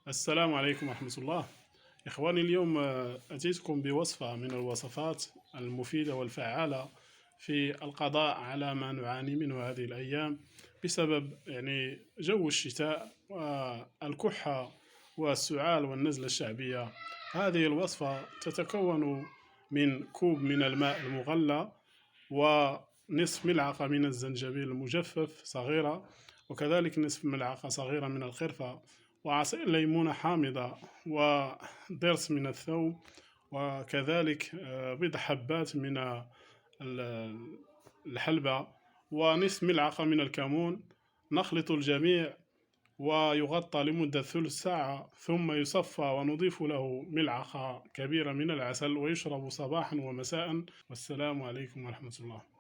السلام عليكم ورحمة الله. إخواني، اليوم أتيتكم بوصفة من الوصفات المفيدة والفعالة في القضاء على ما نعاني منه هذه الأيام بسبب جو الشتاء والكحة والسعال والنزلة الشعبية. هذه الوصفة تتكون من كوب من الماء المغلى، ونصف ملعقة من الزنجبيل المجفف صغيرة، وكذلك نصف ملعقة صغيرة من القرفة، وعصير ليمونة حامضة، وضرس من الثوم، وكذلك بضع حبات من الحلبة، ونصف ملعقة من الكمون. نخلط الجميع ويغطى لمدة ثلث ساعة، ثم يصفى ونضيف له ملعقة كبيرة من العسل، ويشرب صباحا ومساء. والسلام عليكم ورحمة الله.